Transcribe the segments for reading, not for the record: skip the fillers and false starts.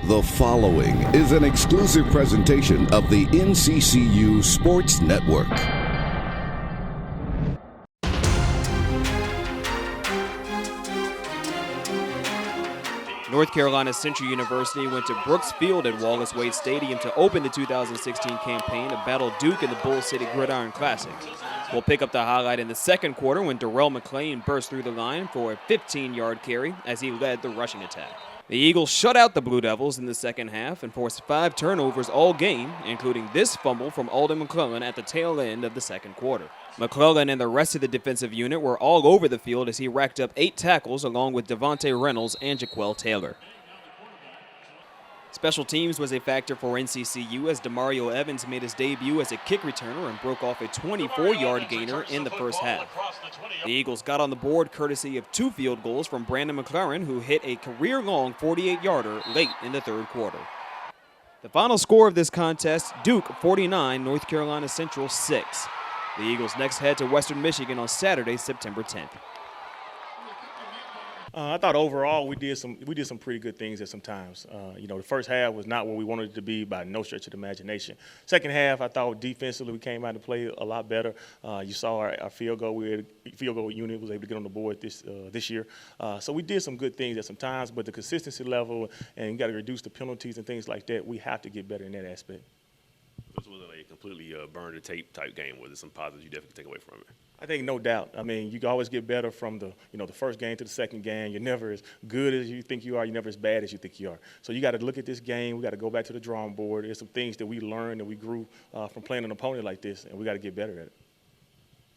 The following is an exclusive presentation of the NCCU Sports Network. North Carolina Central University went to Brooks Field at Wallace Wade Stadium to open the 2016 campaign to battle Duke in the Bull City Gridiron Classic. We'll pick up the highlight in the second quarter when Darrell McClain burst through the line for a 15-yard carry as he led the rushing attack. The Eagles shut out the Blue Devils in the second half and forced 5 turnovers all game, including this fumble from Alden McClellan at the tail end of the second quarter. McClellan and the rest of the defensive unit were all over the field as he racked up 8 tackles along with Davanta Reynolds and Jaquel Taylor. Special teams was a factor for NCCU as Demario Evans made his debut as a kick returner and broke off a 24-yard gainer in the first half. The Eagles got on the board courtesy of 2 field goals from Brandon McLaren, who hit a career-long 48-yarder late in the third quarter. The final score of this contest, Duke 49, North Carolina Central 6. The Eagles next head to Western Michigan on Saturday, September 10th. I thought overall we did some pretty good things at some times. The first half was not where we wanted it to be by no stretch of the imagination. Second half, I thought defensively we came out and played a lot better. You saw our field goal unit was able to get on the board this year. So we did some good things at some times, but the consistency level and you got to reduce the penalties and things like that. We have to get better in that aspect. This wasn't a completely burn the tape type game. Was there some positives you definitely take away from it? I think no doubt. I mean, you can always get better from the first game to the second game. You're never as good as you think you are. You're never as bad as you think you are. So you got to look at this game. We got to go back to the drawing board. There's some things that we learned and we grew from playing an opponent like this, and we got to get better at it.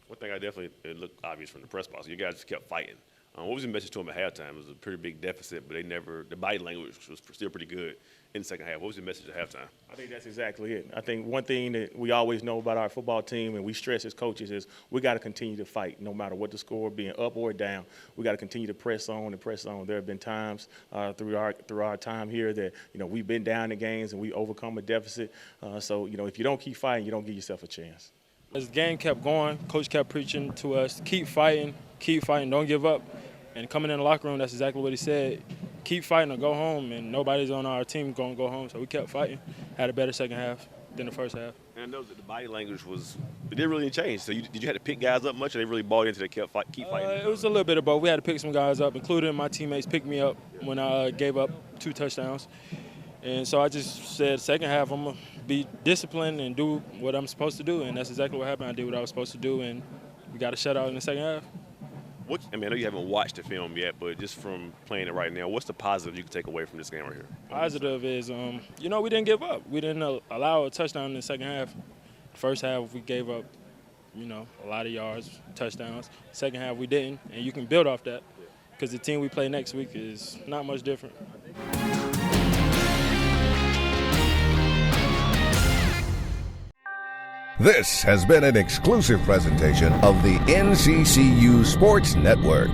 One thing it looked obvious from the press box. You guys just kept fighting. What was your message to them at halftime? It was a pretty big deficit, but the body language was still pretty good in the second half. What was your message at halftime? I think that's exactly it. I think one thing that we always know about our football team and we stress as coaches is we got to continue to fight no matter what the score, being up or down. We got to continue to press on and press on. There have been times through our time here that, we've been down in games and we overcome a deficit. So, if you don't keep fighting, you don't give yourself a chance. As the game kept going, Coach kept preaching to us, keep fighting, don't give up. And coming in the locker room, that's exactly what he said. Keep fighting or go home, and nobody's on our team going to go home. So we kept fighting, had a better second half than the first half. And I know that the body language didn't really change. So did you have to pick guys up much, or they really bought into keep fighting? It was a little bit of both. We had to pick some guys up, including my teammates picked me up when I gave up 2 touchdowns. And so I just said, second half, I'm going to be disciplined and do what I'm supposed to do. And that's exactly what happened. I did what I was supposed to do, and we got a shutout in the second half. I know you haven't watched the film yet, but just from playing it right now, what's the positive you can take away from this game right here? Positive is, we didn't give up. We didn't allow a touchdown in the second half. First half, we gave up, a lot of yards, touchdowns. Second half, we didn't, and you can build off that because the team we play next week is not much different. This has been an exclusive presentation of the NCCU Sports Network.